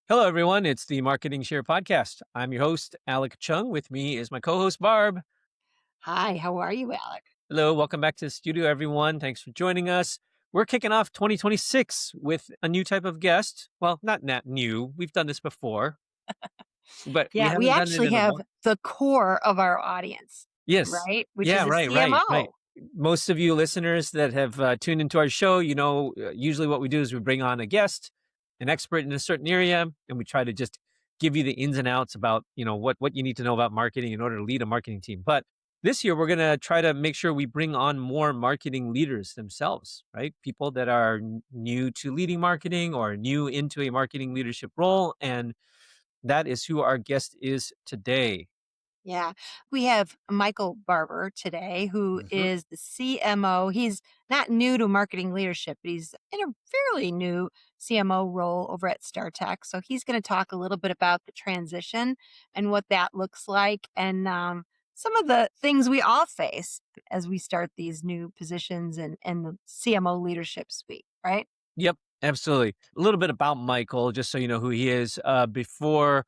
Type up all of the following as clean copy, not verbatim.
Hello, everyone. It's the Marketing Share Podcast. I'm your host, Alec Cheung. With me is my co host, Barb. Hi, how are you, Alec? Hello, welcome back to the studio, everyone. Thanks for joining us. We're kicking off 2026 with a new type of guest. Well, not that new. We've done this before, but we Yeah, we haven't done it actually in a have while. the core of our audience, Yes. right? Which Yeah, is a right. CMO. Most of you listeners that have tuned into our show, usually what we do is we bring on a guest, an expert in a certain area, and we try to just give you the ins and outs about, what you need to know about marketing in order to lead a marketing team. But this year, we're going to try to make sure we bring on more marketing leaders themselves, right? People that are new to leading marketing or new into a marketing leadership role. And that is who our guest is today. Yeah. We have Michael Barber today, who Mhm. is the CMO. He's not new to marketing leadership, but he's in a fairly new CMO role over at StarTech. So he's going to talk a little bit about the transition and what that looks like and some of the things we all face as we start these new positions and the CMO leadership suite, right? Yep, absolutely. A little bit about Michael, just so you know who he is. Before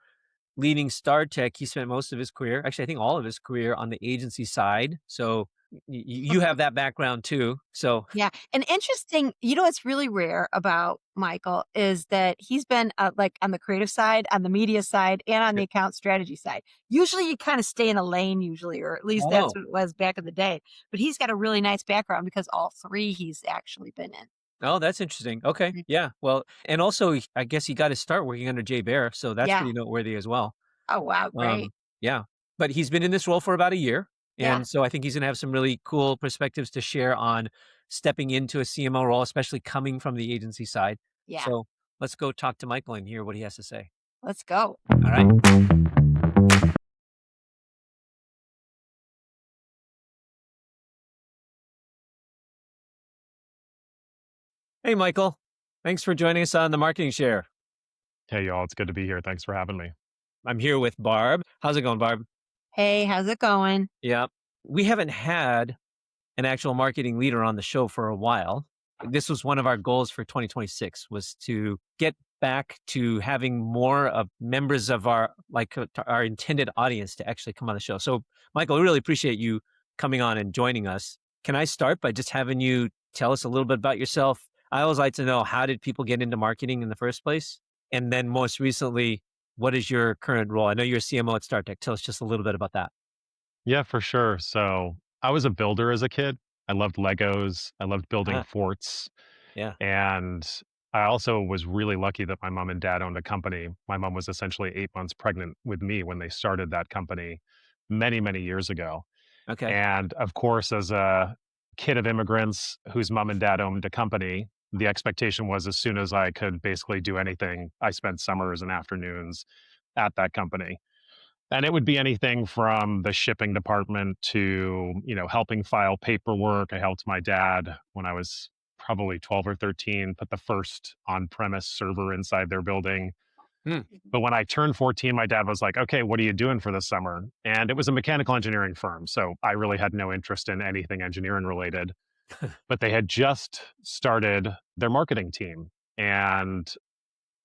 leading StarTech, he spent most of his career, actually, I think all of his career on the agency side. So you have that background too. So, Yeah, and interesting, what's really rare about Michael is that he's been, like, on the creative side, on the media side, and on the yeah. account strategy side. Usually, you kinda stay in a lane usually, or at least that's Oh, what it was back in the day, but he's got a really nice background because all 3 he's actually been in. oh, that's interesting. Okay. Mhm. Yeah. Well, and also, I guess he got his start working under Jay Baer. So that's Yeah. pretty noteworthy as well. Oh, wow, great. Um, yeah. But he's been in this role for about a year. Yeah, And so I think he's going to have some really cool perspectives to share on stepping into a CMO role, especially coming from the agency side. yeah. So let's go talk to Michael and hear what he has to say. Let's go. All right. Hey, Michael. Thanks for joining us on the Marketing Share. Hey, y'all. It's good to be here. Thanks for having me. I'm here with Barb. How's it going, Barb? Hey, how's it going? Yeah. We haven't had an actual marketing leader on the show for a while. This was one of our goals for 2026 was to get back to having more of members of our intended audience to actually come on the show. So, Michael, we really appreciate you coming on and joining us. Can I start by just having you tell us a little bit about yourself? I always like to know, how did people get into marketing in the first place? And then most recently, what is your current role? I know you're a CMO at StarTech. Tell us just a little bit about that. Yeah, for sure. So I was a builder as a kid. I loved Legos. I loved building Ah, forts. yeah. And I also was really lucky that my mom and dad owned a company. My mom was essentially 8 months pregnant with me when they started that company many, many years ago. Okay. And of course, as a kid of immigrants whose mom and dad owned a company, the expectation was as soon as I could basically do anything, I spent summers and afternoons at that company. And it would be anything from the shipping department to, helping file paperwork. I helped my dad when I was probably 12 or 13 put the first on-premise server inside their building. Hmm. But when I turned 14, my dad was like, "Okay, what are you doing for the summer?" And it was a mechanical engineering firm, so I really had no interest in anything engineering related. But they had just started their marketing team, and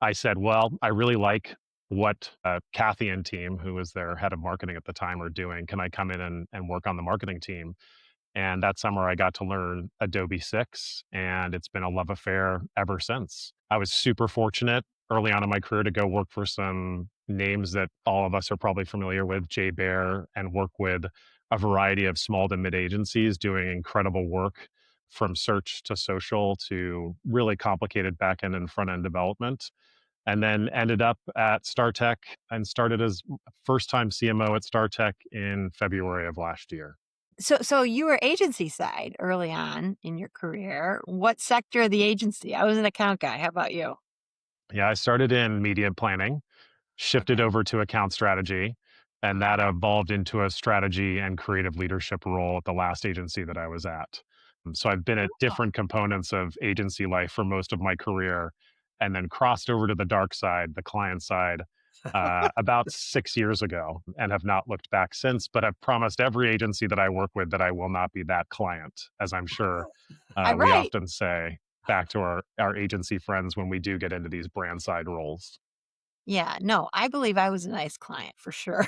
I said, "Well, I really like what Kathy and team, who was their head of marketing at the time, are doing. Can I come in and work on the marketing team?" And that summer, I got to learn Adobe 6, and it's been a love affair ever since. I was super fortunate early on in my career to go work for some names that all of us are probably familiar with, Jay Baer, and work with a variety of small to mid agencies doing incredible work from search to social to really complicated back end and front end development. And then ended up at StarTech and started as first time CMO at StarTech in February of last year. So you were agency side early on in your career. What sector of the agency? I was an account guy. How about you? Yeah, I started in media planning, shifted Okay. over to account strategy, and that evolved into a strategy and creative leadership role at the last agency that I was at. So I've been at Oh. different components of agency life for most of my career, and then crossed over to the dark side, the client side, about 6 years ago, and have not looked back since. But I've promised every agency that I work with that I will not be that client, as I'm sure I we right. often say back to our agency friends when we do get into these brand side roles. Yeah, no, I believe I was a nice client for sure.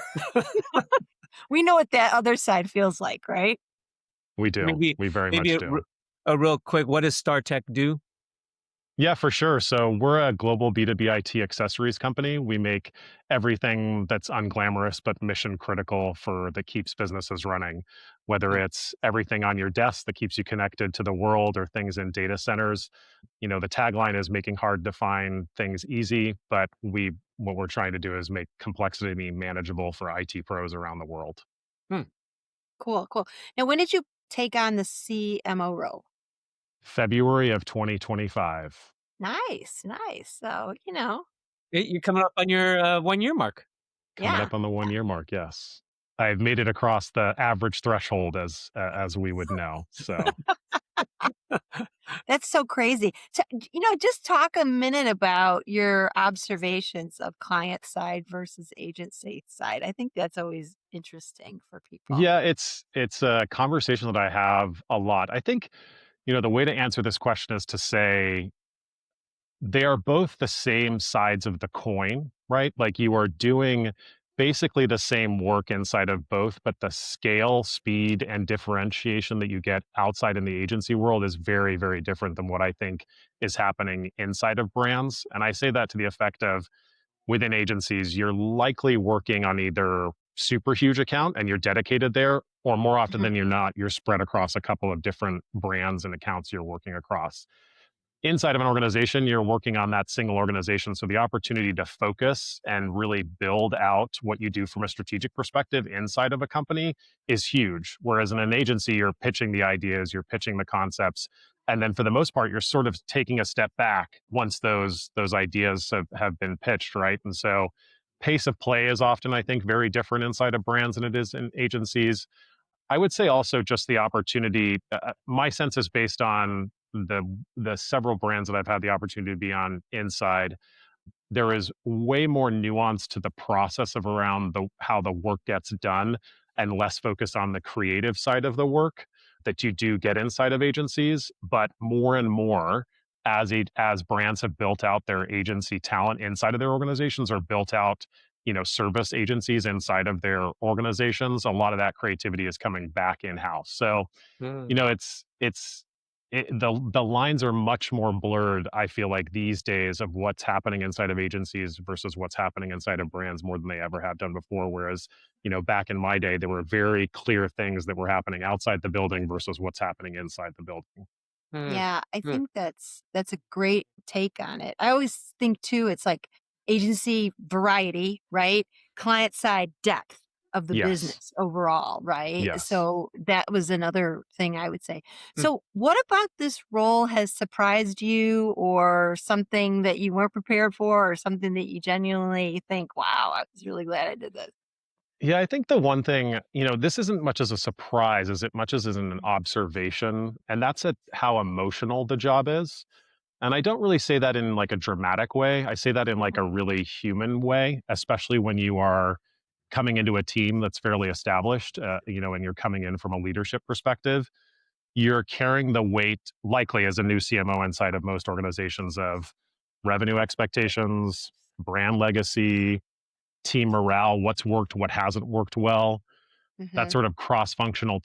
We know what that other side feels like, right? We do. Maybe We very maybe much do. a real quick, what does StarTech do? Yeah, for sure. So we're a global B2B IT accessories company. We make everything that's unglamorous but mission critical for that keeps businesses running, whether Mm, it's everything on your desk that keeps you connected to the world or things in data centers. You know, the tagline is making hard to find things easy, but we what we're trying to do is make complexity manageable for IT pros around the world. mm. Cool, cool. Now, when did you take on the CMO role? February of 2025. Nice, nice. So, You're coming up on your 1 year mark. Coming yeah. up on the 1 year mark, yes. I've made it across the average threshold as we would know, so That's so crazy. So, just talk a minute about your observations of client side versus agency side. I think that's always interesting for people. yeah, it's a conversation that I have a lot. I think, the way to answer this question is to say they are both the same sides of the coin, right? Like you are doing basically the same work inside of both, but the scale, speed, and differentiation that you get outside in the agency world is very, very different than what I think is happening inside of brands. And I say that to the effect of within agencies, you're likely working on either super huge account and you're dedicated there, or more often Mhm. than you're not, you're spread across a couple of different brands and accounts you're working across. Inside of an organization, you're working on that single organization. So the opportunity to focus and really build out what you do from a strategic perspective inside of a company is huge. Whereas in an agency, you're pitching the ideas, you're pitching the concepts. And then for the most part, you're sort of taking a step back once those ideas have been pitched, right? And so pace of play is often, I think, very different inside of brands than it is in agencies. I would say also just the opportunity. My sense is based on the several brands that I've had the opportunity to be on inside. There is way more nuance to the process of around the how the work gets done, and less focus on the creative side of the work that you do get inside of agencies. But more and more, as brands have built out their agency talent inside of their organizations or built out service agencies inside of their organizations, a lot of that creativity is coming back in house. So Mm, the lines are much more blurred, I feel like, these days of what's happening inside of agencies versus what's happening inside of brands more than they ever have done before. Whereas, back in my day, there were very clear things that were happening outside the building versus what's happening inside the building. mm, Yeah, I mm, think that's a great take on it. I always think too, it's like agency variety, right? Client side depth of the Yes. business overall, right? Yes. So that was another thing I would say. mm. So what about this role has surprised you or something that you weren't prepared for or something that you genuinely think, wow, I was really glad I did this? Yeah, I think the one thing, this isn't much as a surprise as it much as is an observation, and that's at how emotional the job is. And I don't really say that in like a dramatic way. I say that in like Mhm. a really human way, especially when you are coming into a team that's fairly established, and you're coming in from a leadership perspective. You're carrying the weight, likely as a new CMO inside of most organizations, of revenue expectations, brand legacy, team morale, what's worked, what hasn't worked well, that Mhm. sort of cross-functional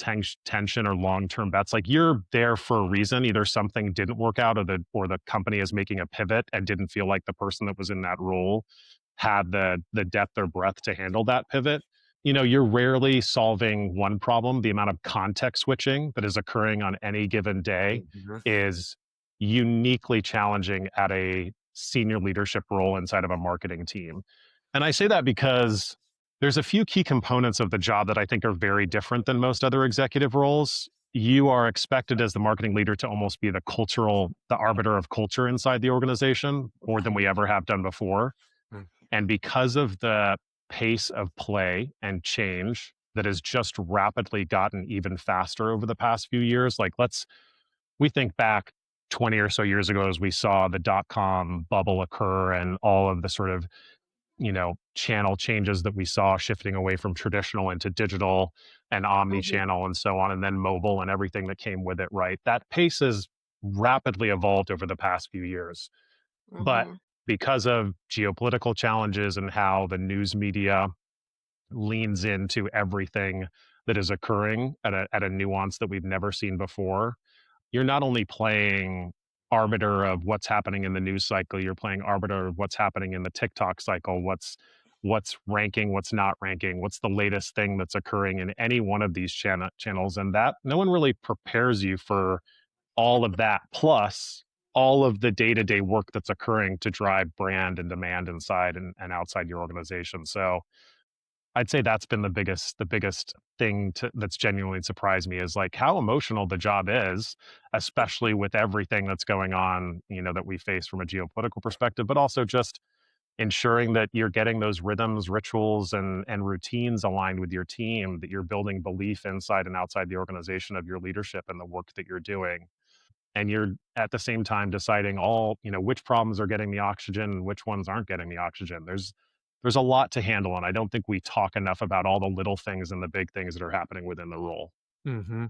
tension or long-term bets. Like you're there for a reason. Either something didn't work out, or the company is making a pivot and didn't feel like the person that was in that role had the depth or breadth to handle that pivot. You're rarely solving one problem. The amount of context switching that is occurring on any given day Mhm. is uniquely challenging at a senior leadership role inside of a marketing team. And I say that because there's a few key components of the job that I think are very different than most other executive roles. You are expected as the marketing leader to almost be the arbiter of culture inside the organization more than we ever have done before. Mm, And because of the pace of play and change that has just rapidly gotten even faster over the past few years, like we think back 20 or so years ago as we saw the dot com bubble occur and all of the sort of channel changes that we saw shifting away from traditional into digital and Mhm. omni-channel and so on, and then mobile and everything that came with it, right? That pace has rapidly evolved over the past few years. But Mhm. because of geopolitical challenges and how the news media leans into everything that is occurring at a nuance that we've never seen before, you're not only playing arbiter of what's happening in the news cycle, you're playing arbiter of what's happening in the TikTok cycle, what's ranking, what's not ranking, what's the latest thing that's occurring in any one of these channels. And that no one really prepares you for all of that, plus all of the day-to-day work that's occurring to drive brand and demand inside and outside your organization. So I'd say that's been the biggest thing that's genuinely surprised me is like how emotional the job is, especially with everything that's going on, that we face from a geopolitical perspective, but also just ensuring that you're getting those rhythms, rituals, and routines aligned with your team, that you're building belief inside and outside the organization of your leadership and the work that you're doing. And you're at the same time deciding which problems are getting the oxygen and which ones aren't getting the oxygen. There's a lot to handle, and I don't think we talk enough about all the little things and the big things that are happening within the role. Hmm.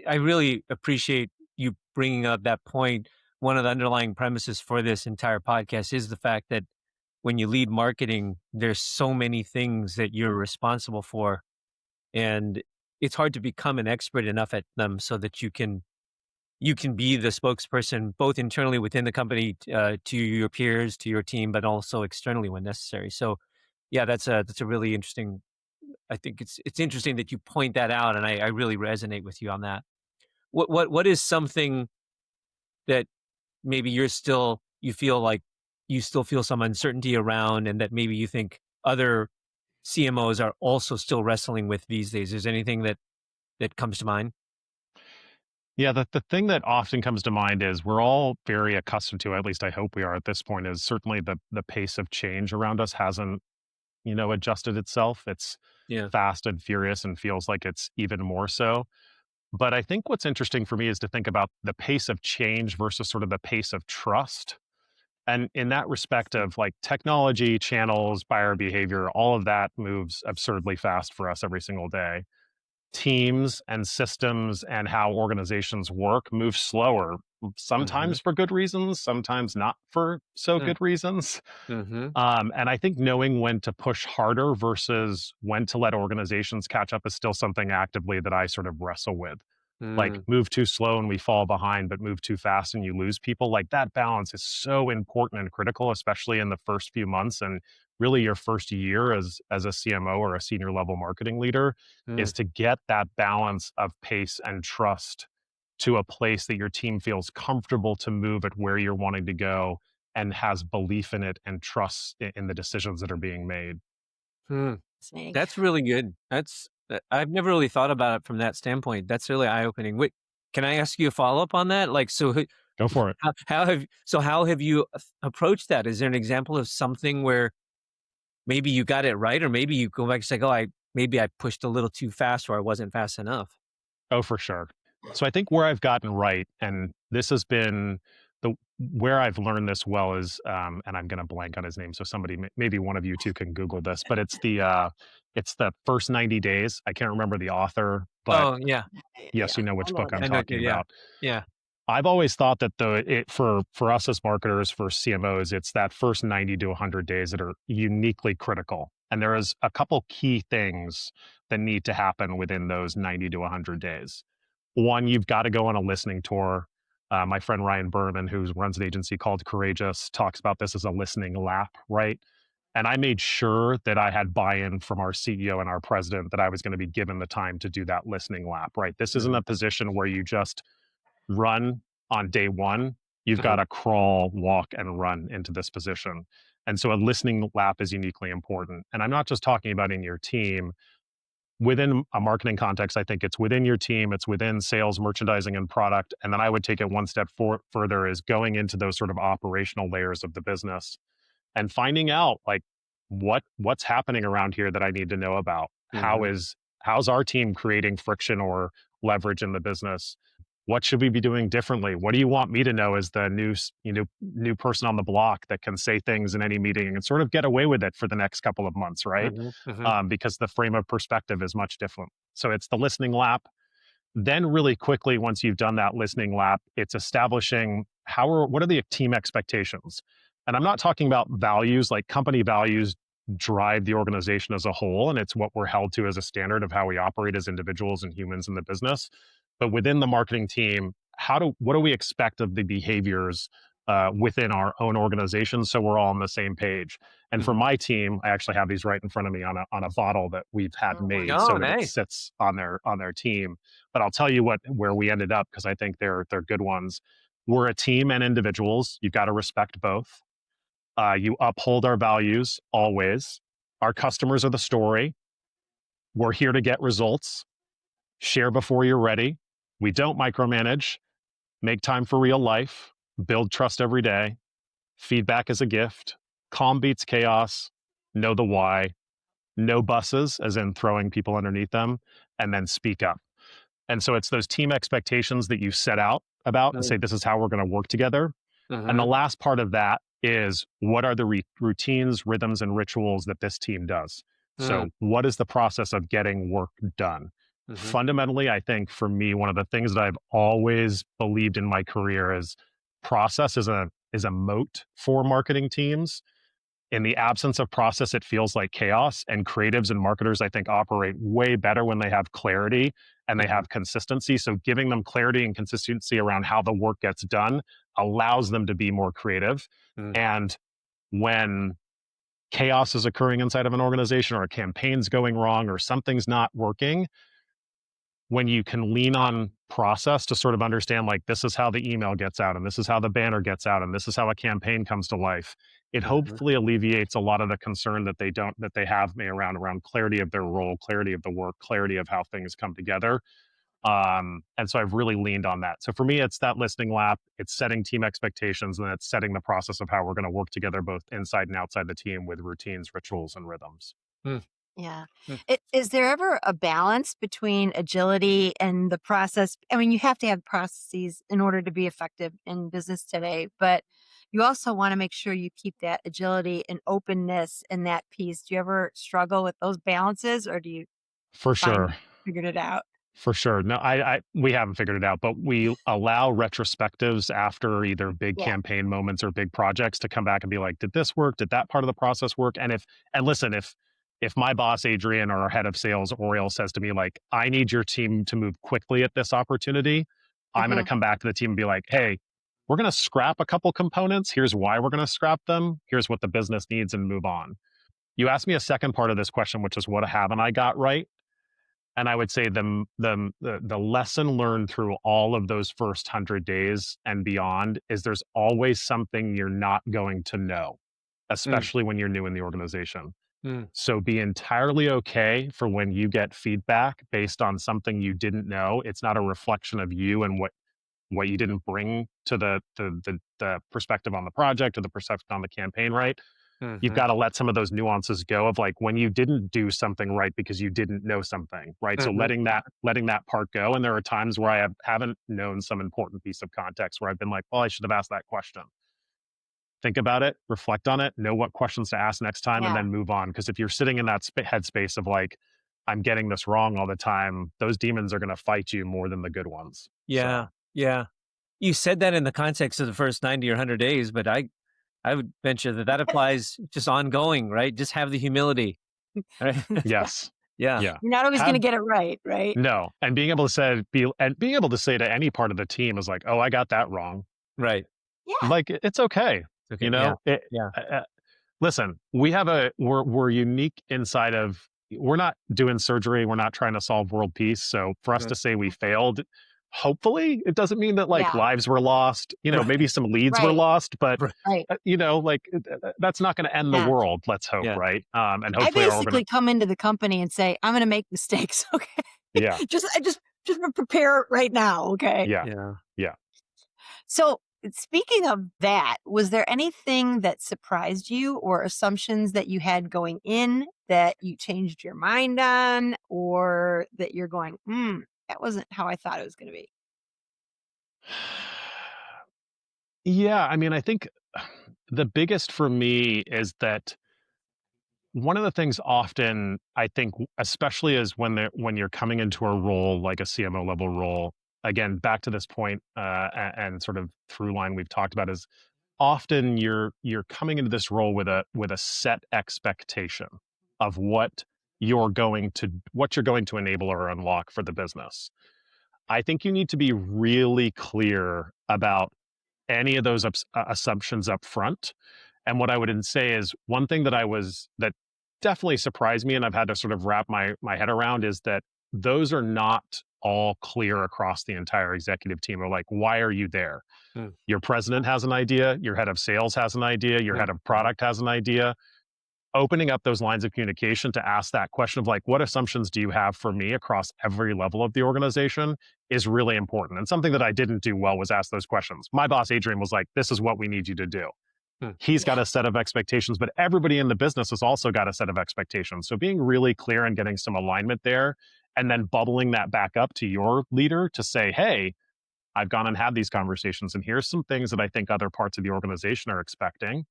I really appreciate you bringing up that point. One of the underlying premises for this entire podcast is the fact that when you lead marketing, there's so many things that you're responsible for, and it's hard to become an expert enough at them so that you can be the spokesperson both internally within the company to your peers, to your team, but also externally when necessary. So, yeah, that's a really interesting. I think it's interesting that you point that out, and I really resonate with you on that. What is something that maybe you feel like you still feel some uncertainty around, and that maybe you think other CMOs are also still wrestling with these days? Is there anything that comes to mind? Yeah, the thing that often comes to mind is we're all very accustomed to, at least I hope we are at this point, is certainly the pace of change around us hasn't, adjusted itself. It's Yeah. fast and furious and feels like it's even more so. But I think what's interesting for me is to think about the pace of change versus sort of the pace of trust. And in that respect of like technology, channels, buyer behavior, all of that moves absurdly fast for us every single day. Teams and systems and how organizations work move slower, Mm-hmm. sometimes for good reasons, sometimes not for so good reasons. Mm-hmm. And I think knowing when to push harder versus when to let organizations catch up is still something actively that I sort of wrestle with. Like Mm. move too slow and we fall behind, but move too fast and you lose people. Like that balance is so important and critical, especially in the first few months and really your first year as a CMO or a senior level marketing leader, is Mm. to get that balance of pace and trust to a place that your team feels comfortable to move at where you're wanting to go and has belief in it and trust in the decisions that are being made. Mm. Fascinating. That's really good. I've never really thought about it from that standpoint. That's really eye opening. Wait, can I ask you a follow up on that? Like, so Go for it. how have you approached that? Is there an example of something where maybe you got it right, or maybe you go back and say, "Oh, maybe I pushed a little too fast, or I wasn't fast enough." Oh, for sure. So I think where I've gotten right, and this has been where I've learned this well is, and I'm going to blank on his name. So somebody, maybe one of you two can Google this, but it's the first 90 days. I can't remember the author, but Oh yeah, yes, Yeah, you know I which know book what I'm that I know. talking Yeah, about. yeah. I've always thought that for us as marketers, for CMOs, it's that first 90 to 100 days that are uniquely critical. And there is a couple key things that need to happen within those 90 to 100 days. One, you've got to go on a listening tour. My friend Ryan Berman, who runs an agency called Courageous, talks about this as a listening lap, right? And I made sure that I had buy-in from our CEO and our president that I was going to be given the time to do that listening lap, right? This isn't Mm-hmm. a position where you just run on day one. You've got Mm-hmm. to crawl, walk, and run into this position. And so a listening lap is uniquely important. And I'm not just talking about in your team. Within a marketing context, I think it's within your team, it's within sales, merchandising, and product. And then I would take it one step further is going into those sort of operational layers of the business and finding out like what's happening around here that I need to know about. Mm-hmm. How's our team creating friction or leverage in the business? What should we be doing differently? What do you want me to know as the new person on the block that can say things in any meeting and sort of get away with it for the next couple of months, right? Mm-hmm. Because the frame of perspective is much different. So it's the listening lap. Then really quickly, once you've done that listening lap, it's establishing what are the team expectations? And I'm not talking about values, like company values drive the organization as a whole, and it's what we're held to as a standard of how we operate as individuals and humans in the business. But within the marketing team, what do we expect of the behaviors within our own organization, so we're all on the same page? And for my team, I actually have these right in front of me on a bottle that we've had Oh, made, Oh, so that it nice. sits on their team. But I'll tell you where we ended up, because I think they're good ones. We're a team and individuals. You've got to respect both. You uphold our values always. Our customers are the story. We're here to get results. Share before you're ready. We don't micromanage. Make time for real life. Build trust every day. Feedback is a gift. Calm beats chaos. Know the why. No buses, as in throwing people underneath them. And then speak up. And so it's those team expectations that you set out about and say, this is how we're going to work together. And the last part of that is, what are the routines, rhythms, and rituals that this team does? So what is the process of getting work done? Fundamentally, I think for me, one of the things that I've always believed in my career is process is a moat for marketing teams. In the absence of process, it feels like chaos, and creatives and marketers, I think, operate way better when they have clarity and they have consistency. So giving them clarity and consistency around how the work gets done allows them to be more creative. And when chaos is occurring inside of an organization, or a campaign's going wrong, or something's not working, when you can lean on process to sort of understand, like, this is how the email gets out, and this is how the banner gets out, and this is how a campaign comes to life, it hopefully alleviates a lot of the concern that they have around clarity of their role, clarity of the work, clarity of how things come together. And so I've really leaned on that. So for me, it's that listening lap, it's setting team expectations, and it's setting the process of how we're going to work together, both inside and outside the team, with routines, rituals, and rhythms. Yeah. Hmm. Is there ever a balance between agility and the process? I mean, you have to have processes in order to be effective in business today, but you also want to make sure you keep that agility and openness in that piece. Do you ever struggle with those balances, or do you For sure. figured it out? For sure. No, we haven't figured it out, but we allow retrospectives after either big Yeah. campaign moments or big projects to come back and be like, did this work? Did that part of the process work? And listen, if my boss, Adrian, or our head of sales, Oriel, says to me, like, I need your team to move quickly at this opportunity, I'm going to come back to the team and be like, hey, we're going to scrap a couple components. Here's why we're going to scrap them. Here's what the business needs, and move on. You asked me a second part of this question, which is, what haven't I got right? And I would say the lesson learned through all of those first 100 days and beyond is, there's always something you're not going to know, especially when you're new in the organization. So be entirely okay for when you get feedback based on something you didn't know. It's not a reflection of you and what you didn't bring to the perspective on the project, or the perspective on the campaign, right? You've got to let some of those nuances go, of like, when you didn't do something right because you didn't know something, right? So letting that part go. And there are times where I haven't known some important piece of context, where I've been like, well, I should have asked that question. Think about it, reflect on it, know what questions to ask next time, and then move on. Because if you're sitting in that headspace of like, I'm getting this wrong all the time, those demons are going to fight you more than the good ones. Yeah. So. Yeah. You said that in the context of the first 90 or 100 days, but I would venture that applies just ongoing, right? Just have the humility. Right? Yes. Yeah. Yeah. You're not always going to get it right, right? No. And being able to say to any part of the team is like, oh, I got that wrong. Right. Yeah. Like, it's okay. Okay. You know, Yeah. listen, we're unique inside of, we're not doing surgery. We're not trying to solve world peace. So for us to say we failed, hopefully it doesn't mean that, like, lives were lost, Right. maybe some leads were lost, but Right. like, that's not going to end the world. Let's hope. Yeah. Right. And I hopefully basically come into the company and say, I'm going to make mistakes. Okay. Yeah. just prepare right now. Okay. Yeah. Yeah. Yeah. So speaking of that, was there anything that surprised you, or assumptions that you had going in that you changed your mind on, or that you're going, that wasn't how I thought it was going to be? Yeah. I mean, I think the biggest for me is that one of the things often, I think, especially is when you're coming into a role like a CMO level role, again, back to this point, and sort of through line we've talked about, is often you're coming into this role with a set expectation of what you're going to enable or unlock for the business. I think you need to be really clear about any of those assumptions up front. And what I would say is one thing that definitely surprised me, and I've had to sort of wrap my head around, is that those are not all clear across the entire executive team. Or like, why are you there? Mm, Your president has an idea, your head of sales has an idea, your head of product has an idea. Opening up those lines of communication to ask that question of like, what assumptions do you have for me across every level of the organization is really important. And something that I didn't do well was ask those questions. My boss, Adrian, was like, this is what we need you to do. mm, He's got Yeah. a set of expectations, but everybody in the business has also got a set of expectations. So being really clear and getting some alignment there, and then bubbling that back up to your leader to say, hey, I've gone and had these conversations, and here's some things that I think other parts of the organization are expecting.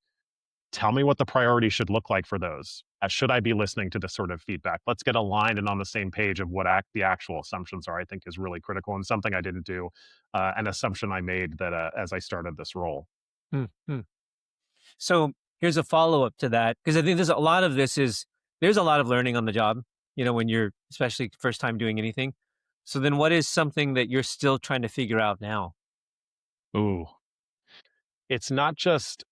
Tell me what the priority should look like for those. Should I be listening to this sort of feedback? Let's get aligned and on the same page of what the actual assumptions are, I think is really critical, and something I didn't do, an assumption I made that as I started this role. mm, mm. So here's a follow up to that, because I think there's a lot of learning on the job, when you're especially first time doing anything. So then what is something that you're still trying to figure out now? Ooh, it's not just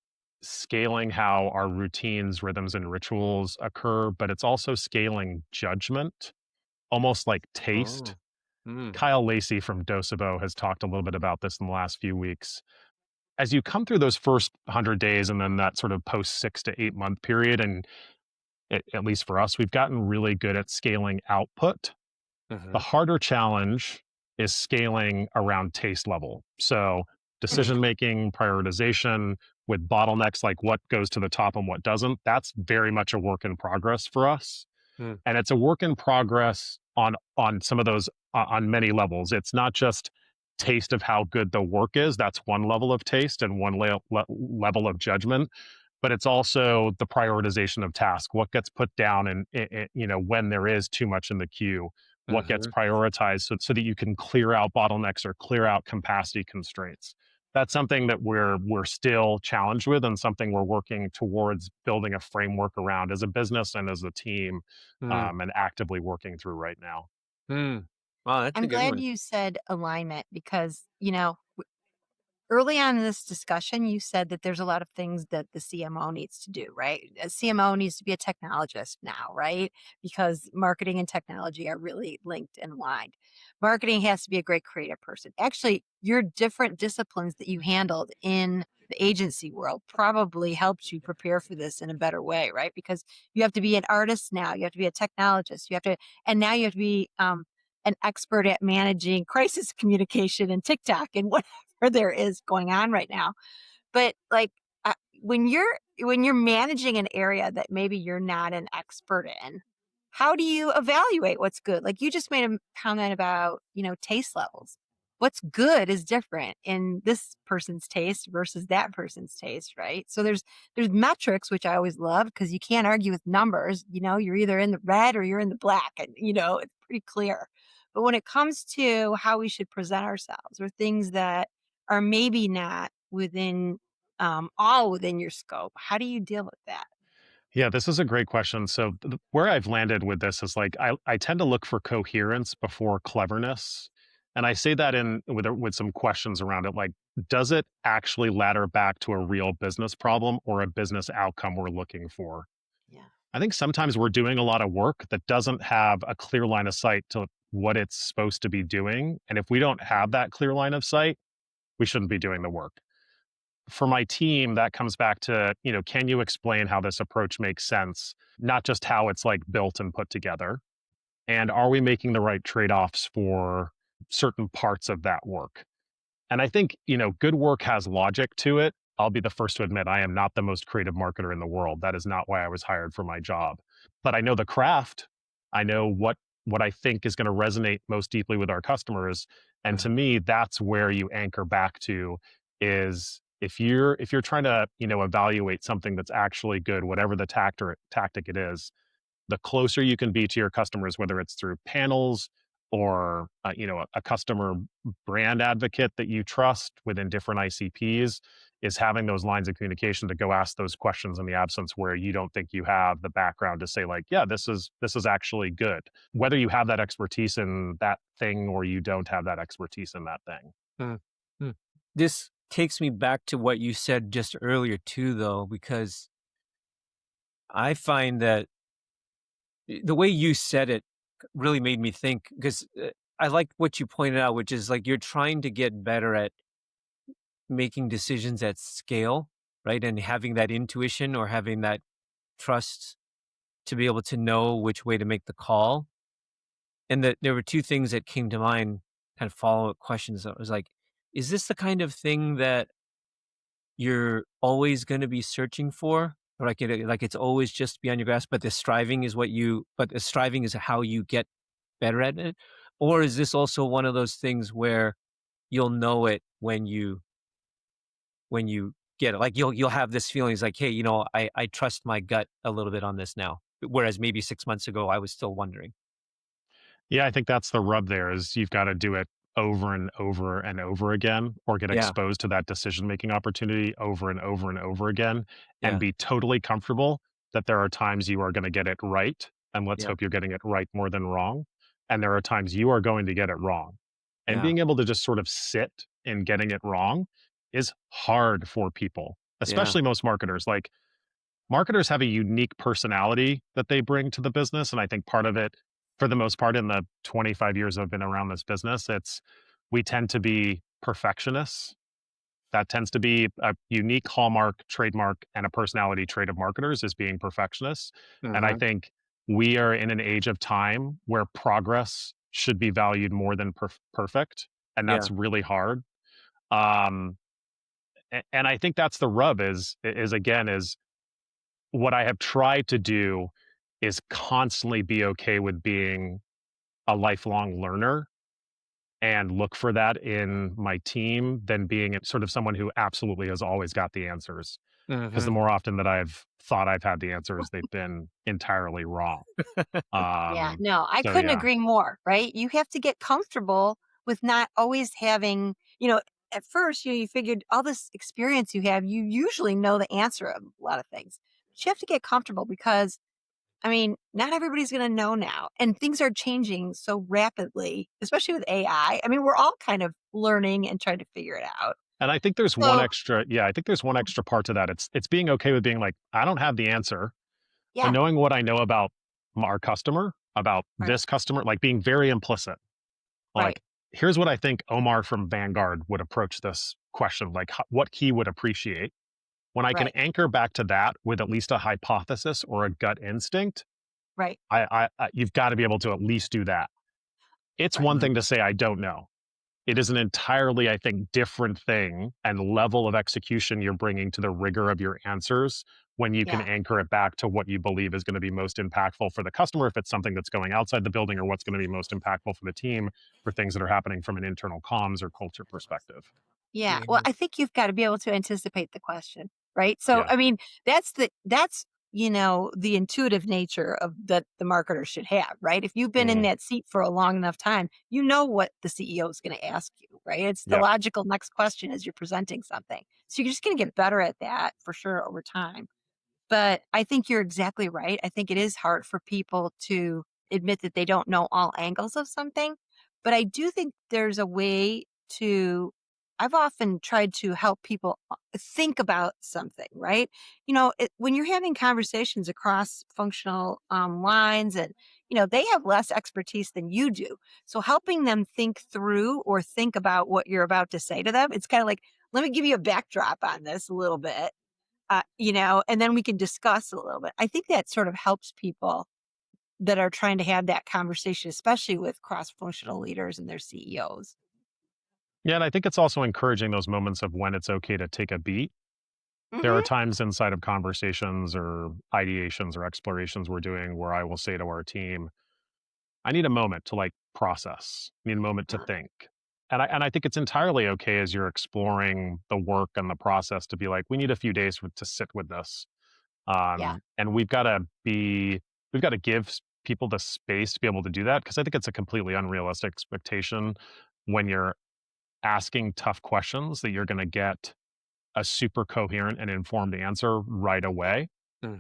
scaling how our routines, rhythms, and rituals occur, but it's also scaling judgment, almost like taste. Oh. Mm, Kyle Lacey from Docebo has talked a little bit about this in the last few weeks. As you come through those first 100 days and then that sort of post 6 to 8 month period, and at least for us, we've gotten really good at scaling output. The mhm, harder challenge is scaling around taste level. So decision making, prioritization with bottlenecks like what goes to the top and what doesn't, that's very much a work in progress for us. mm, And it's a work in progress on some of those on many levels. It's not just taste of how good the work is. That's one level of taste and one level of judgment, but it's also the prioritization of task. What gets put down, and when there is too much in the queue, what gets mhm, prioritized so that you can clear out bottlenecks or clear out capacity constraints. That's something that we're still challenged with, and something we're working towards building a framework around as a business and as a team, mm, and actively working through right now. mm. Wow, that's a I'm good glad one. you said alignment because, early on in this discussion, you said that there's a lot of things that the CMO needs to do, right? A CMO needs to be a technologist now, right? Because marketing and technology are really linked and aligned. Marketing has to be a great creative person. Actually, your different disciplines that you handled in the agency world probably helped you prepare for this in a better way, right? Because you have to be an artist now, you have to be a technologist, and now you have to be an expert at managing crisis communication and TikTok and whatever there is going on right now. But like uh, when you're managing an area that maybe you're not an expert in, how do you evaluate what's good? Like you just made a comment about, taste levels. What's good is different in this person's taste versus that person's taste, right? So there's metrics which I always love because you can't argue with numbers. You're either in the red or you're in the black, and it's pretty clear. But when it comes to how we should present ourselves or things that are maybe not all within your scope. How do you deal with that? Yeah, this is a great question. So where I've landed with this is like I tend to look for coherence before cleverness. And I say that in with some questions around it, like, does it actually ladder back to a real business problem or a business outcome we're looking for? Yeah. I think sometimes we're doing a lot of work that doesn't have a clear line of sight to what it's supposed to be doing. And if we don't have that clear line of sight, we shouldn't be doing the work. For my team, that comes back to, can you explain how this approach makes sense? Not just how it's like built and put together. And are we making the right trade offs for certain parts of that work? And I think, good work has logic to it. I'll be the first to admit I am not the most creative marketer in the world. That is not why I was hired for my job. But I know the craft. I know what I think is going to resonate most deeply with our customers. And to Mhm, me, that's where you anchor back to is if you're trying to, evaluate something that's actually good, whatever the tactic it is, the closer you can be to your customers, whether it's through panels or a customer brand advocate that you trust within different ICPs, is having those lines of communication to go ask those questions in the absence where you don't think you have the background to say like, yeah, this is actually good. Whether you have that expertise in that thing or you don't have that expertise in that thing. Mm, mm. This takes me back to what you said just earlier too, though, because I find that the way you said it really made me think, because I like what you pointed out, which is like you're trying to get better at making decisions at scale, right? And having that intuition or having that trust to be able to know which way to make the call. And that there were two things that came to mind, kind of follow up questions. I was like, is this the kind of thing that you're always going to be searching for? Or like it's always just beyond your grasp, but the striving is how you get better at it? Or is this also one of those things where you'll know it when you get it? Like you'll have this feeling, it's like, hey, I trust my gut a little bit on this now. Whereas maybe 6 months ago I was still wondering. Yeah, I think that's the rub there is you've got to do it over and over and over again or get Yeah, exposed to that decision making opportunity over and over and over again and yeah, be totally comfortable that there are times you are going to get it right and let's yeah, hope you're getting it right more than wrong, and there are times you are going to get it wrong. And yeah, being able to just sort of sit in getting it wrong is hard for people, yeah. especially most marketers. Like marketers have a unique personality that they bring to the business. And I think part of it, for the most part, in the 25 years I've been around this business, it's we tend to be perfectionists. That tends to be a unique hallmark, trademark, and a personality trait of marketers is being perfectionists. And I Uh-huh. think we are in an age of time where progress should be valued more than perfect. And Yeah, that's really hard. Um, and I think that's the rub is again, is what I have tried to do is constantly be okay with being a lifelong learner and look for that in my team than being sort of someone who absolutely has always got the answers. Because the mhm. more often that I've thought I've had the answers, they've been entirely wrong. Yeah, no, I So couldn't yeah. agree more, right? You have to get comfortable with not always having, at first, you figured all this experience you have, you usually know the answer of a lot of things. But you have to get comfortable because, not everybody's going to know now. And things are changing so rapidly, especially with AI. We're all kind of learning and trying to figure it out. And I think there's one So, extra, yeah, I think there's one extra part to that. It's being okay with being like, I don't have the answer, but yeah, knowing what I know about our customer, about right, this customer, like being very implicit. right, Like, here's what I think Omar from Vanguard would approach this question, like what he would appreciate. When I can right, anchor back to that with at least a hypothesis or a gut instinct, right, you've got to be able to at least do that. It's right. one thing to say I don't know. It is an entirely, I think, different thing and level of execution you're bringing to the rigor of your answers when you can Yeah. anchor it back to what you believe is going to be most impactful for the customer, if it's something that's going outside the building, or what's going to be most impactful for the team for things that are happening from an internal comms or culture perspective. Yeah. Well, Yeah, I think you've got to be able to anticipate the question, right? So, Yeah. that's the intuitive nature of that the marketer should have, right? If you've been in Mhm. that seat for a long enough time, you know what the CEO is going to ask you, right? It's the Yeah. logical next question as you're presenting something. So you're just going to get better at that for sure over time. But I think you're exactly right. I think it is hard for people to admit that they don't know all angles of something. But I do think there's a way to, I've often tried to help people think about something, right? When you're having conversations across functional lines and, they have less expertise than you do. So helping them think through or think about what you're about to say to them, it's kind of like, let me give you a backdrop on this a little bit, and then we can discuss a little bit. I think that sort of helps people that are trying to have that conversation, especially with cross functional leaders and their CEOs. Yeah. And I think it's also encouraging those moments of when it's okay to take a beat. There are Hmm. times inside of conversations or ideations or explorations we're doing where I will say to our team, I need a moment to like process. I need a moment to think. And I think it's entirely okay as you're exploring the work and the process to be like, we need a few days to sit with this. Yeah. And we've got to give people the space to be able to do that because I think it's a completely unrealistic expectation when you're asking tough questions that you're going to get a super coherent and informed answer right away.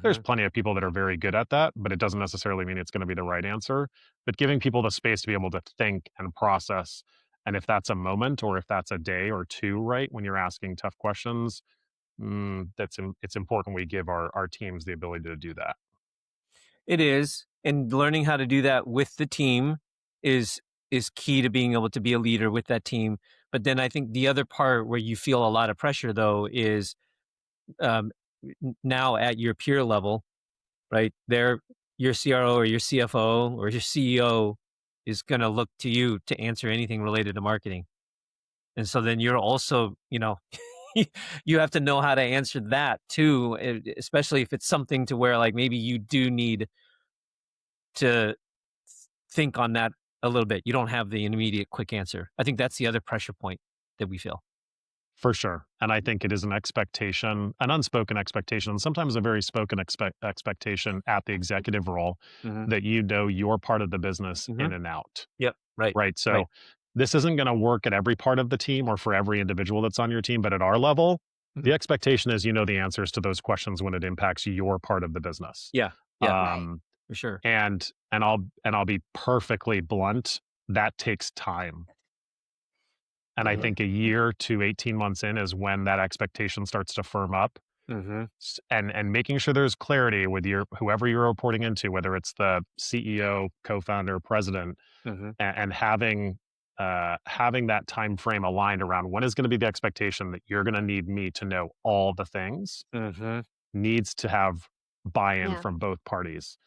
There's Mhm. plenty of people that are very good at that, but it doesn't necessarily mean it's going to be the right answer. But giving people the space to be able to think and process, and if that's a moment or if that's a day or two, right, when you're asking tough questions, it's important we give our teams the ability to do that. It is, and learning how to do that with the team is key to being able to be a leader with that team. But then I think the other part where you feel a lot of pressure though is um, now at your peer level, right? Your CRO or your CFO or your CEO is going to look to you to answer anything related to marketing. And so then you're also, you have to know how to answer that too, especially if it's something to where like maybe you do need to think on that a little bit. You don't have the immediate quick answer. I think that's the other pressure point that we feel. For sure. And I think it is an expectation, an unspoken expectation, and sometimes a very spoken expectation at the executive role Hmm. that you know your part of the business Hmm. in and out, Yep. Right. right? Right. So this isn't going to work at every part of the team or for every individual that's on your team, but at our level, the Mhm. expectation is you know the answers to those questions when it impacts your part of the business. Yeah. Yeah. Right. Um, For sure. and I'll be perfectly blunt, that takes time. And I Hmm. think a year to 18 months in is when that expectation starts to firm up. Hmm. And making sure there's clarity with your whoever you're reporting into, whether it's the CEO, co-founder, president, Hmm. and having that time frame aligned around when is going to be the expectation that you're going to need me to know all the things Hmm. needs to have buy-in Yeah. from both parties.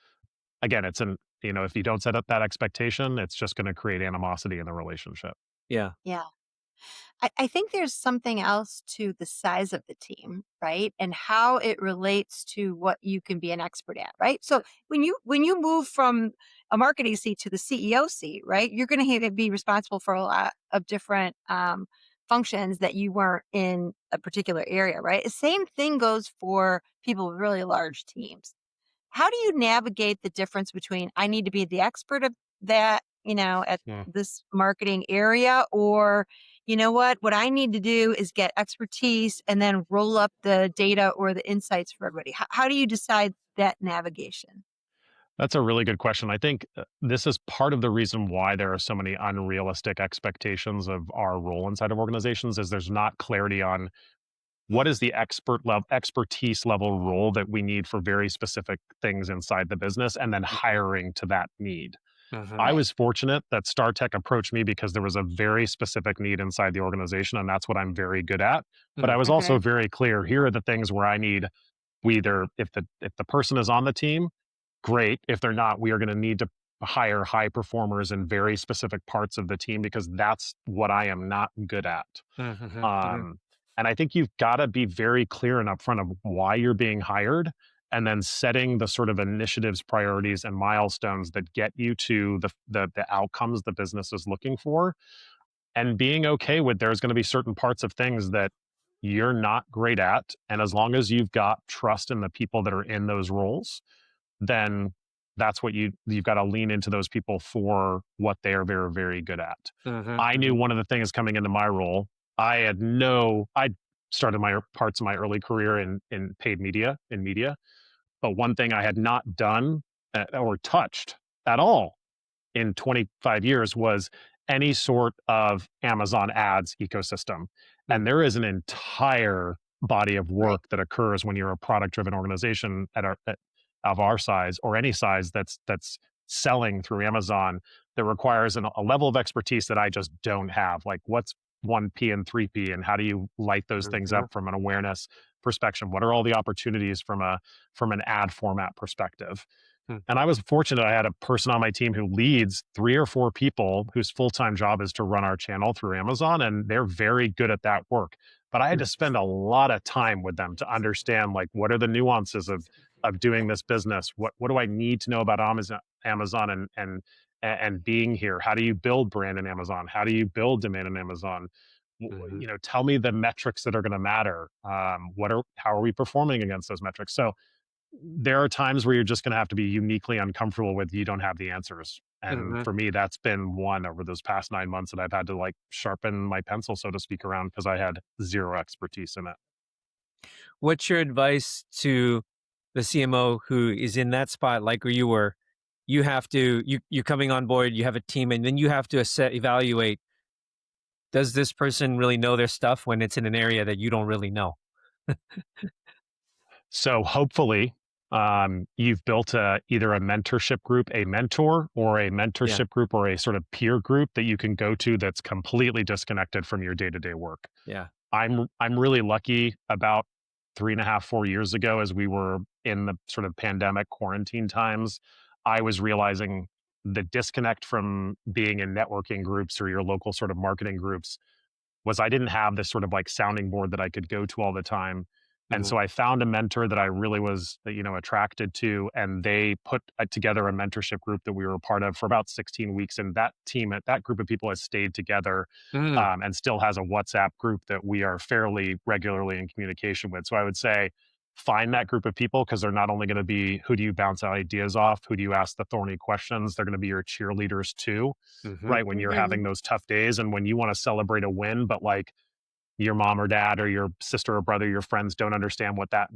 Again, if you don't set up that expectation, it's just going to create animosity in the relationship. Yeah. Yeah. I think there's something else to the size of the team, right? And how it relates to what you can be an expert at, right? So when you move from a marketing seat to the CEO seat, right, you're going to have to be responsible for a lot of different functions that you weren't in a particular area, right? The same thing goes for people with really large teams. How do you navigate the difference between I need to be the expert of that, at Yeah. this marketing area, or what I need to do is get expertise and then roll up the data or the insights for everybody. How do you decide that navigation? That's a really good question. I think this is part of the reason why there are so many unrealistic expectations of our role inside of organizations is there's not clarity on what is the expertise level role that we need for very specific things inside the business and then hiring to that need. Hmm. I Right. was fortunate that StarTech approached me because there was a very specific need inside the organization and that's what I'm very good at. But I was also Okay. very clear here are the things where I need we either if the person is on the team great. If they're not, we are going to need to hire high performers in very specific parts of the team because that's what I am not good at. Hmm. Hmm. Um, and I think you've got to be very clear and upfront of why you're being hired and then setting the sort of initiatives, priorities, and milestones that get you to the outcomes the business is looking for and being okay with there's going to be certain parts of things that you're not great at. And as long as you've got trust in the people that are in those roles, then that's what you've got to lean into those people for what they are very, very good at. Hmm. I knew Hmm. one of the things coming into my role, I started my parts of my early career in paid media, in media. But one thing I had not done or touched at all in 25 years was any sort of Amazon ads ecosystem. And there is an entire body of Right. work that occurs when you're a product driven organization of our size or any size that's selling through Amazon that requires a level of expertise that I just don't have. Like what's 1P and 3P and how do you light those things Hmm. up from an awareness perspective? What are all the opportunities from an ad format perspective? And I was fortunate I had a person on my team who leads 3 or 4 people whose full-time job is to run our channel through Amazon, and they're very good at that work. But I had to spend a lot of time with them to understand, like, what are the nuances of doing this business? What do I need to know about Amazon and being here? How do you build brand in Amazon? How do you build demand in Amazon? Hmm. Tell me the metrics that are gonna matter. How are we performing against those metrics? So there are times where you're just going to have to be uniquely uncomfortable with you don't have the answers. And Hmm. for me, that's been one over those past 9 months that I've had to like sharpen my pencil, so to speak, around because I had zero expertise in it. What's your advice to the CMO who is in that spot, like where you were? You have to, you're coming on board, you have a team, and then you have to evaluate, does this person really know their stuff when it's in an area that you don't really know? So hopefully, you've built either a mentorship group, a mentor, or a Yeah. mentorship group, or a sort of peer group that you can go to that's completely disconnected from your day to day work. Yeah. I'm really lucky. About 3.5, 4 years ago, as we were in the sort of pandemic quarantine times, I was realizing the disconnect from being in networking groups or your local sort of marketing groups was I didn't have this sort of like sounding board that I could go to all the time. And Hmm. so I found a mentor that I really was, attracted to, and they put together a mentorship group that we were a part of for about 16 weeks. And that group of people has stayed together, Mm. and still has a WhatsApp group that we are fairly regularly in communication with. So I would say find that group of people, because they're not only going to be who do you bounce ideas off, who do you ask the thorny questions, they're going to be your cheerleaders too, Hmm. right? When you're Hmm. having those tough days and when you want to celebrate a win, but like your mom or dad or your sister or brother, your friends don't understand what that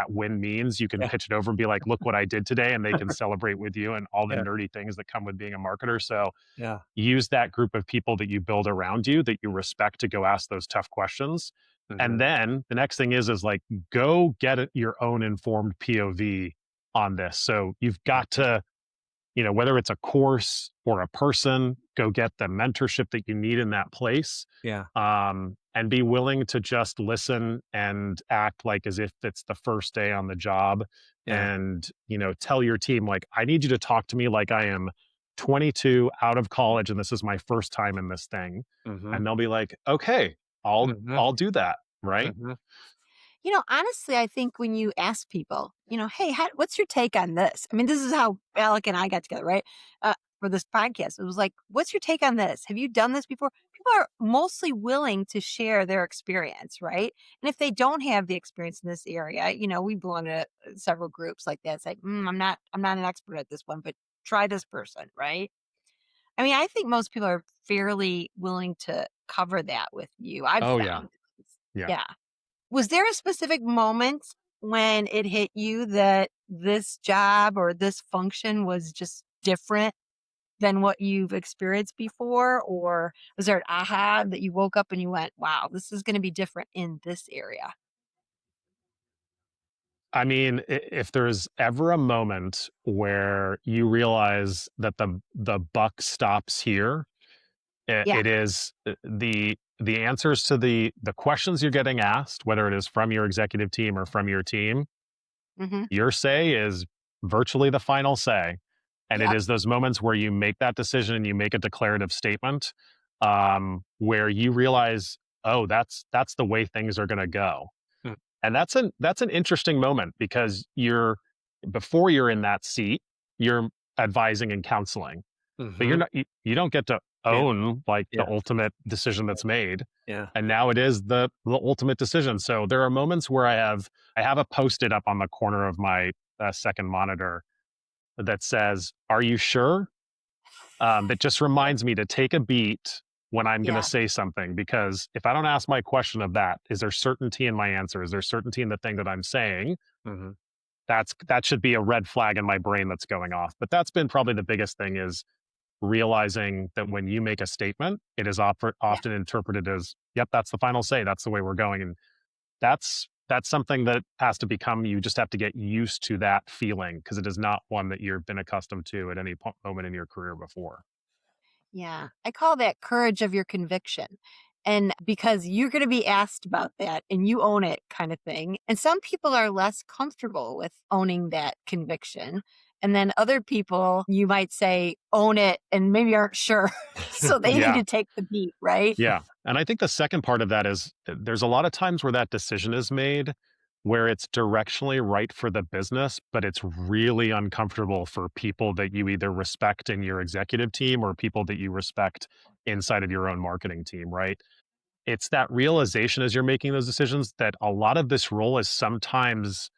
win means, you can Yeah. pitch it over and be like, look what I did today, and they can celebrate with you and all the Yeah. nerdy things that come with being a marketer. So Yeah. use that group of people that you build around you that you respect to go ask those tough questions. Hmm. And then the next thing is like go get your own informed POV on this. So you've Yeah. got to, whether it's a course or a person, go get the mentorship that you need in that place, Yeah. and be willing to just listen and act like as if it's the first day on the job. Yeah. And, tell your team, like, I need you to talk to me like I am 22 out of college and this is my first time in this thing. Hmm. And they'll be like, okay, I'll, Hmm. I'll do that. Right. Hmm. Honestly, I think when you ask people, hey, what's your take on this? I mean, this is how Alec and I got together, right? For this podcast. It was like, what's your take on this? Have you done this before? People are mostly willing to share their experience, right? And if they don't have the experience in this area, we belong to several groups like that. It's like, I'm not an expert at this one, but try this person, right? I mean, I think most people are fairly willing to cover that with you. I've Oh, yeah. found. Yeah. Yeah. Was there a specific moment when it hit you that this job or this function was just different than what you've experienced before? Or was there an aha that you woke up and you went, wow, this is going to be different in this area? I mean, if there's ever a moment where you realize that the buck stops here, Yeah. it is the answers to the questions you're getting asked, whether it is from your executive team or from your team. Mm-hmm. Your say is virtually the final say, and it Yep. is those moments where you make that decision and you make a declarative statement, where you realize, oh, that's the way things are going to go. And that's an interesting moment, because before you're in that seat, you're advising and counseling, but Hmm. you don't get to Yeah. own like the Yeah. ultimate decision that's made. Yeah. And now it is the ultimate decision. So there are moments where I have a post-it up on the corner of my second monitor that says, "Are you sure?" That just reminds me to take a beat when I'm going to Yeah. say something, because if I don't ask my question of that, is there certainty in my answer? Is there certainty in the thing that I'm saying? Hmm. That should be a red flag in my brain that's going off. But that's been probably the biggest thing, is realizing that when you make a statement, it is Yeah. often interpreted as, "Yep, that's the final say. That's the way we're going." And that's something that has to become. You just have to get used to that feeling, because it is not one that you've been accustomed to at any moment in your career before. Yeah. I call that courage of your conviction. And because you're going to be asked about that and you own it kind of thing. And some people are less comfortable with owning that conviction. And then other people, you might say, own it and maybe aren't sure. So they need Yeah. to take the beat, right? Yeah. And I think the second part of that is, there's a lot of times where that decision is made where it's directionally right for the business, but it's really uncomfortable for people that you either respect in your executive team or people that you respect inside of your own marketing team, right? It's that realization as you're making those decisions that a lot of this role is sometimes,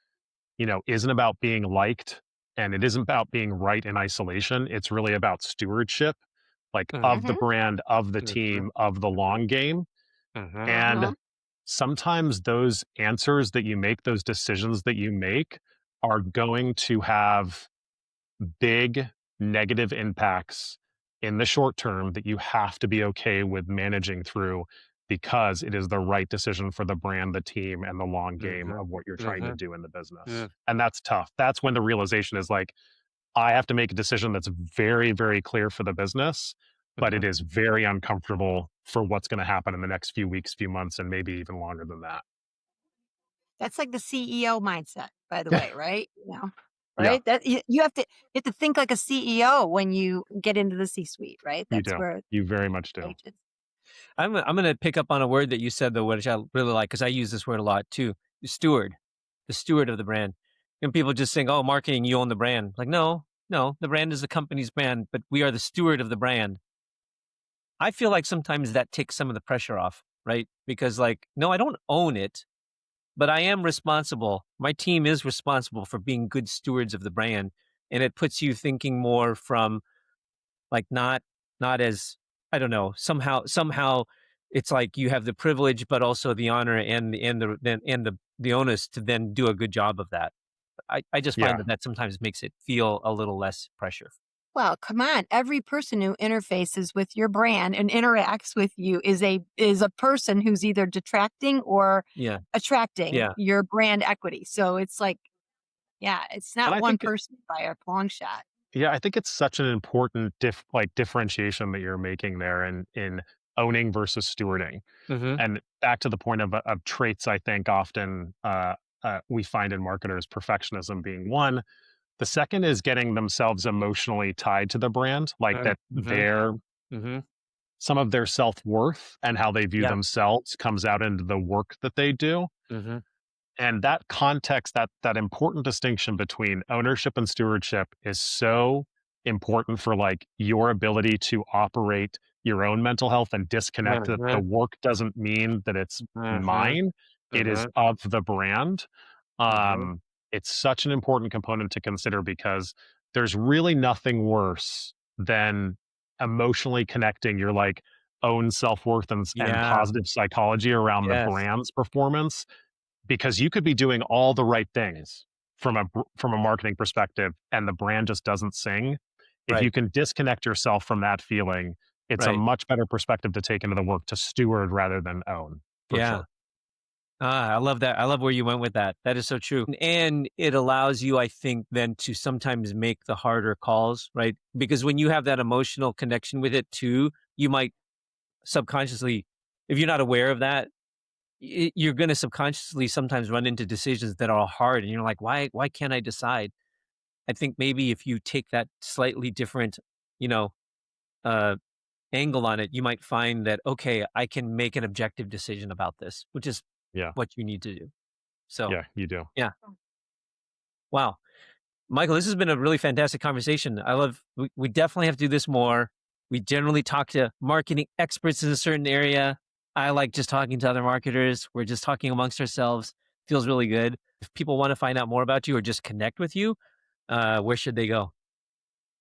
isn't about being liked, and it isn't about being right in isolation. It's really about stewardship, like of the Mm-hmm. brand, of the Hmm. team, of the long game. Hmm. And Mm-hmm. sometimes those answers that you make, those decisions that you make, are going to have big negative impacts in the short term that you have to be okay with managing through, because it is the right decision for the brand, the team, and the long game Mhm. of what you're trying to Mhm. do in the business. Mm. And that's tough. That's when the realization is like, I have to make a decision that's very, very clear for the business, but it Mhm. is very uncomfortable for what's going to happen in the next few weeks, few months, and maybe even longer than that. That's like the CEO mindset, by the way, right? Yeah, Right? That you have to think like a CEO when you get into the C-suite, right? you That's do. where You very much do. ages. I'm going to pick up on a word that you said though, which I really like because I use this word a lot too. Steward, the steward of the brand. And people just think, "Oh, marketing, you own the brand." Like, no, no, the brand is the company's brand, but we are the steward of the brand. I feel like sometimes that takes some of the pressure off, right? Because like, no, I don't own it, but I am responsible. My team is responsible for being good stewards of the brand, and it puts you thinking more from like not as, I don't know, somehow it's like you have the privilege but also the honor and the onus to then do a good job of that. I just find Yeah. that sometimes makes it feel a little less pressure. Well, come on. Every person who interfaces with your brand and interacts with you is a person who's either detracting or Yeah. attracting Yeah. your brand equity. So it's like, yeah, it's And not I one think, person by a long shot. yeah, I think it's such an important differentiation that you're making there in owning versus stewarding. Mhm. And back to the point of traits, I think often we find in marketers, perfectionism being one. The second is getting themselves emotionally tied to the brand, like that Mhm. their Mhm. some of their self-worth and how they view Yeah. themselves comes out into the work that they do. Mhm. And that context, that important distinction between ownership and stewardship is so important for like your ability to operate your own mental health and disconnect that the Mhm. work doesn't mean that it's Mhm. mine, it is Mhm. of the brand. Mhm. um it's such an important component to consider, because there's really nothing worse than emotionally connecting your like own self-worth and Yeah. positive psychology around the Yes. brand's performance, because you could be doing all the right things from a marketing perspective and the brand just doesn't sing. If you Right. can disconnect yourself from that feeling, it's a Right. much better perspective to take into the work to steward rather than own, for Yeah. sure. I love that. I love where you went with that. That is so true. And it allows you, I think, then to sometimes make the harder calls, right? Because when you have that emotional connection with it too, you might subconsciously, if you're not aware of that, you're going to subconsciously sometimes run into decisions that are hard. And you're like, why can't I decide? I think maybe if you take that slightly different, you know, uh, angle on it, you might find that, okay, I can make an objective decision about this, which is Yeah. what you need to do. So, Yeah, you do. yeah. Wow. Michael, this has been a really fantastic conversation. We definitely have to do this more. We generally talk to marketing experts in a certain area. I like just talking to other marketers. We're just talking amongst ourselves. Feels really good. If people want to find out more about you or just connect with you, where should they go?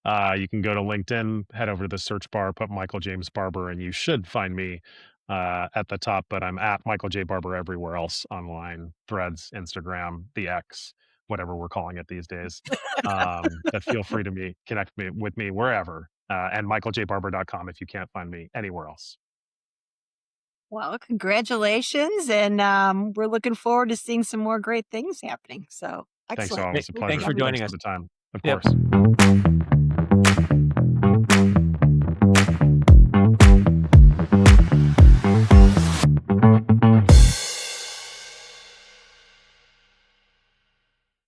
You can go to LinkedIn, head over to the search bar, put Michael James Barber, and you should find me at the top. But I'm at Michael J. Barber everywhere else online: Threads, Instagram, the X, whatever we're calling it these days. But feel free to connect with me wherever, and michaeljbarber.com if you can't find me anywhere else. Well, congratulations. And we're looking forward to seeing some more great things happening. So Thanks excellent. all. It was a Great pleasure. Thanks for conversation. joining Thanks for us. the time. Of Yep. course.